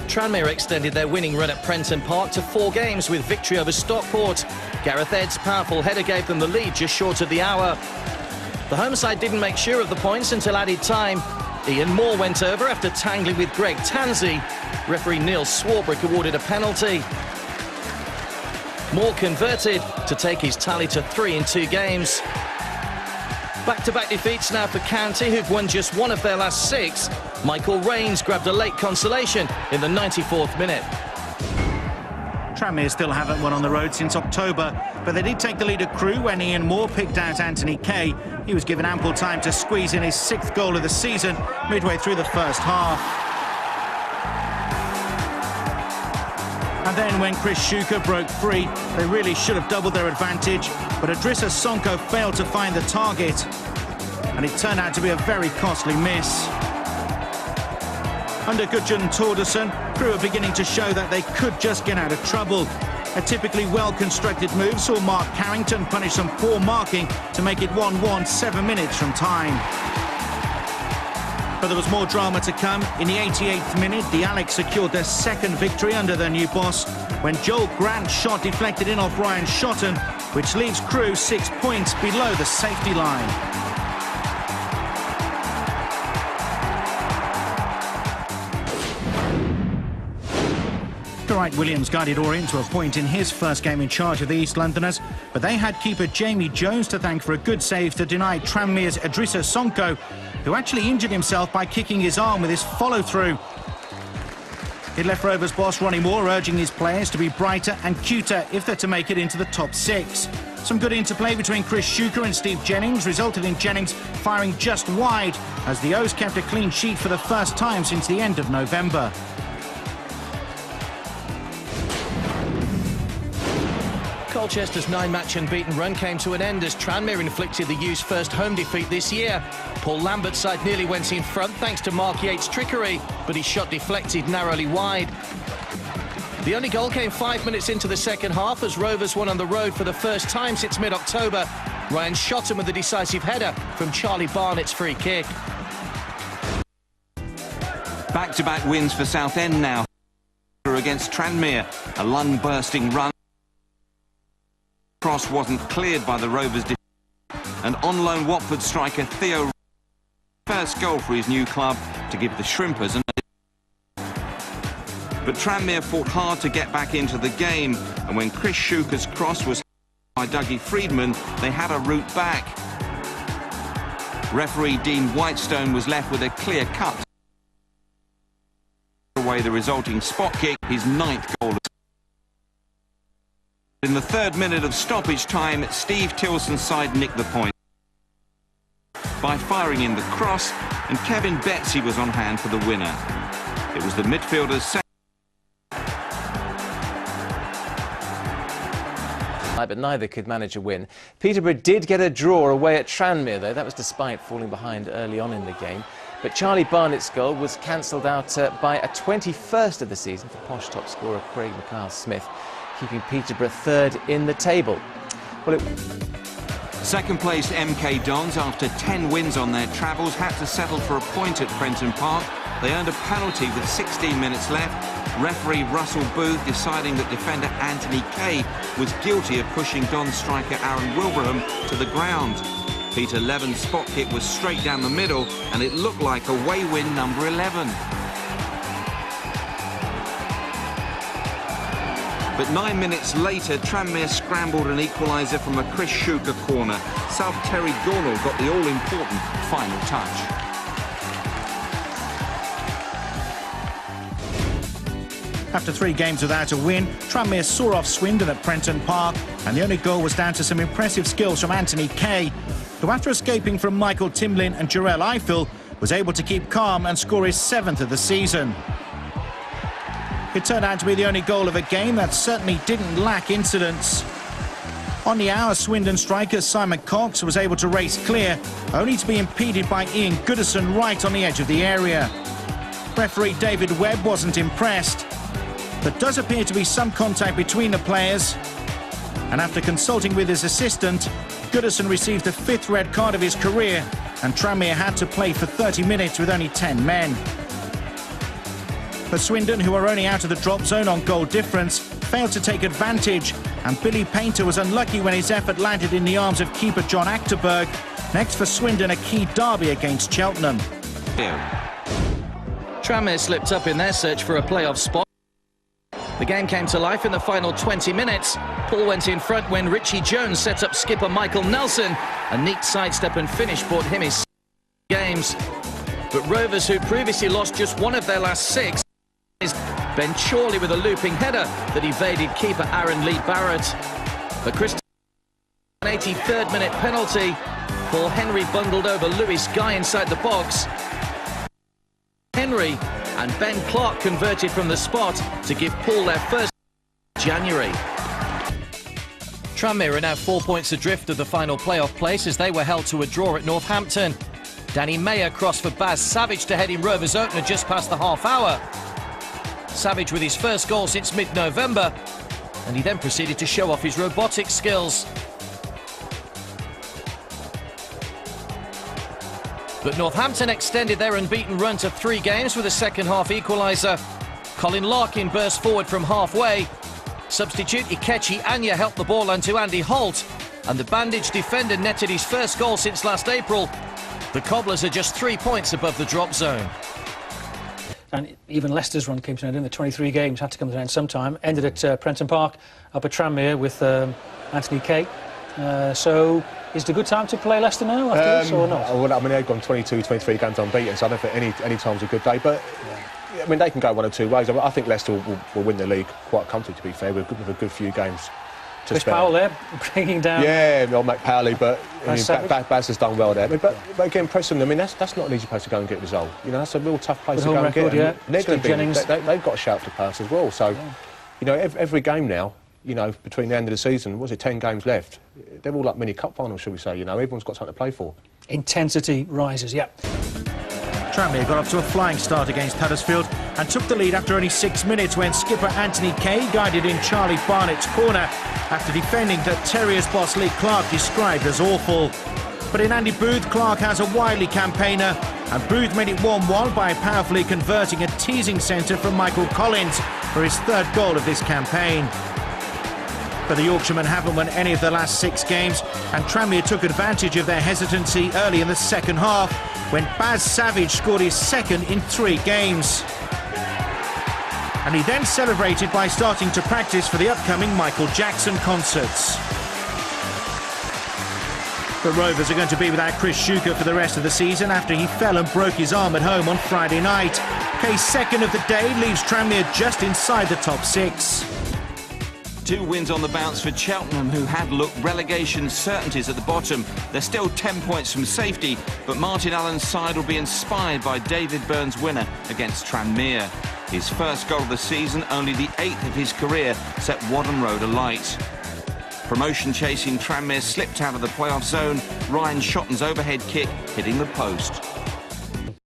Tranmere extended their winning run at Prenton Park to 4 games with victory over Stockport. Gareth Edd's powerful header gave them the lead just short of the hour. The home side didn't make sure of the points until added time. Ian Moore went over after tangling with Greg Tansey. Referee Neil Swarbrick awarded a penalty. Moore converted to take his tally to 3 in 2 games. Back-to-back defeats now for County, who've won just 1 of their last 6. Michael Rains grabbed a late consolation in the 94th minute. Tranmere still haven't won on the road since October, but they did take the lead at CREWE when Ian Moore picked out Anthony Kay. He was given ample time to squeeze in his 6th goal of the season midway through the first half. And then when Chris Shuker broke free, they really should have doubled their advantage, but Idrissa Sonko failed to find the target, and it turned out to be a very costly miss. Under Gudjon Torderson, CREWE are beginning to show that they could just get out of trouble. A typically well-constructed move saw Mark Carrington punish some poor marking to make it 1-1 7 minutes from time. But there was more drama to come. In the 88th minute, the Alex secured their 2nd victory under their new boss when Joel Grant's shot deflected in off Ryan Shotton, which leaves CREWE 6 points below the safety line. Dwight Williams guided Orient to a point in his first game in charge of the East Londoners, but they had keeper Jamie Jones to thank for a good save to deny Tranmere's Idrissa Sonko, who actually injured himself by kicking his arm with his follow-through. It left Rovers boss Ronnie Moore urging his players to be brighter and cuter if they're to make it into the top 6. Some good interplay between Chris Shuker and Steve Jennings resulted in Jennings firing just wide as the O's kept a clean sheet for the first time since the end of November. Colchester's 9-match unbeaten run came to an end as Tranmere inflicted the U's first home defeat this year. Paul Lambert's side nearly went in front thanks to Mark Yates' trickery, but his shot deflected narrowly wide. The only goal came 5 minutes into the second half as Rovers won on the road for the first time since mid-October. Ryan Shotton with a decisive header from Charlie Barnett's free kick. Back-to-back wins for Southend now against Tranmere, a lung-bursting run. Cross wasn't cleared by the Rovers and on-loan Watford striker Theo first goal for his new club to give the Shrimpers an. But Tranmere fought hard to get back into the game, and when Chris Shuker's cross was by Dougie Freedman, they had a route back. Referee Dean Whitestone was left with a clear cut away the resulting spot kick, his 9th goal. In the 3rd minute of stoppage time, Steve Tilson's side nicked the point by firing in the cross, and Kevin Betsy was on hand for the winner. It was the midfielder's second. But neither could manage a win. Peterborough did get a draw away at Tranmere, though. That was despite falling behind early on in the game. But Charlie Barnett's goal was cancelled out by a 21st of the season for posh top scorer Craig McCall-Smith, keeping Peterborough 3rd in the table. Well, Second place MK Dons, after 10 wins on their travels, had to settle for a point at Prenton Park. They earned a penalty with 16 minutes left. Referee Russell Booth deciding that defender Anthony Kay was guilty of pushing Dons striker Aaron Wilbraham to the ground. Peter Leven's spot kick was straight down the middle, and it looked like away win number 11. But 9 minutes later, Tranmere scrambled an equaliser from a Chris Shuker corner. Sub Terry Gornall got the all-important final touch. After 3 games without a win, Tranmere saw off Swindon at Prenton Park, and the only goal was down to some impressive skills from Anthony Kay, who, after escaping from Michael Timlin and Jarell Eiffel, was able to keep calm and score his 7th of the season. It turned out to be the only goal of a game that certainly didn't lack incidents. On the hour, Swindon striker Simon Cox was able to race clear, only to be impeded by Ian Goodison right on the edge of the area. Referee David Webb wasn't impressed. There does appear to be some contact between the players, and after consulting with his assistant, Goodison received the 5th red card of his career, and Tranmere had to play for 30 minutes with only 10 men. But Swindon, who are only out of the drop zone on goal difference, failed to take advantage, and Billy Painter was unlucky when his effort landed in the arms of keeper John Achterberg. Next for Swindon, a key derby against Cheltenham. Tranmere slipped up in their search for a playoff spot. The game came to life in the final 20 minutes. Paul went in front when Richie Jones set up skipper Michael Nelson. A neat sidestep and finish brought him his games. But Rovers, who previously lost just one of their last 6, Ben Chorley with a looping header that evaded keeper Aaron Lee Barrett. But Christian, an 83rd minute penalty. Paul Henry bundled over Lewis Guy inside the box. Henry and Ben Clark converted from the spot to give Paul their first January. Tranmere are now 4 points adrift of the final playoff place as they were held to a draw at Northampton. Danny Mayer crossed for Baz Savage to head in Rovers' opener just past the half hour. Savage with his first goal since mid-November, and he then proceeded to show off his robotic skills. But Northampton extended their unbeaten run to 3 games with a second-half equaliser. Colin Larkin burst forward from halfway. Substitute Ikechi Anya helped the ball onto Andy Holt, and the bandaged defender netted his first goal since last April. The Cobblers are just 3 points above the drop zone. And even Leicester's run came to an end. The 23 games had to come to an end sometime. Ended at Prenton Park, up at Tranmere with Anthony Kay. So is it a good time to play Leicester now after this or not? Well, I mean, they've gone 22, 23 games unbeaten, so I don't think any time's a good day. But, I mean, they can go one or two ways. I think Leicester will win the league quite comfortably, to be fair, with a good few games. Chris Powell there, bringing down... Yeah, I'll make Powley, but I mean, Baz has done well there. I mean, but again, Preston, I mean, that's not an easy place to go and get a result. You know, that's a real tough place to go and get. Yeah. They're going to be, they've got a shout for pass as well. So, you know, every game now, you know, between the end of the season, was it 10 games left? They're all like mini cup finals, shall we say? You know, everyone's got something to play for. Intensity rises, yeah. Tranmere got off to a flying start against Huddersfield and took the lead after only 6 minutes when skipper Anthony Kay guided in Charlie Barnett's corner after defending that Terriers boss Lee Clark described as awful. But in Andy Booth, Clark has a wily campaigner, and Booth made it 1-1 by powerfully converting a teasing centre from Michael Collins for his 3rd goal of this campaign. But the Yorkshiremen haven't won any of the last 6 games, and Tranmere took advantage of their hesitancy early in the second half when Baz Savage scored his 2nd in 3 games. And he then celebrated by starting to practice for the upcoming Michael Jackson concerts. The Rovers are going to be without Chris Schuker for the rest of the season after he fell and broke his arm at home on Friday night. Kay's 2nd of the day leaves Tranmere just inside the top 6. 2 wins on the bounce for Cheltenham, who had looked relegation certainties at the bottom. They're still 10 points from safety, but Martin Allen's side will be inspired by David Byrne's winner against Tranmere. His first goal of the season, only the 8th of his career, set Wadham Road alight. Promotion-chasing Tranmere slipped out of the playoff zone. Ryan Shotton's overhead kick hitting the post.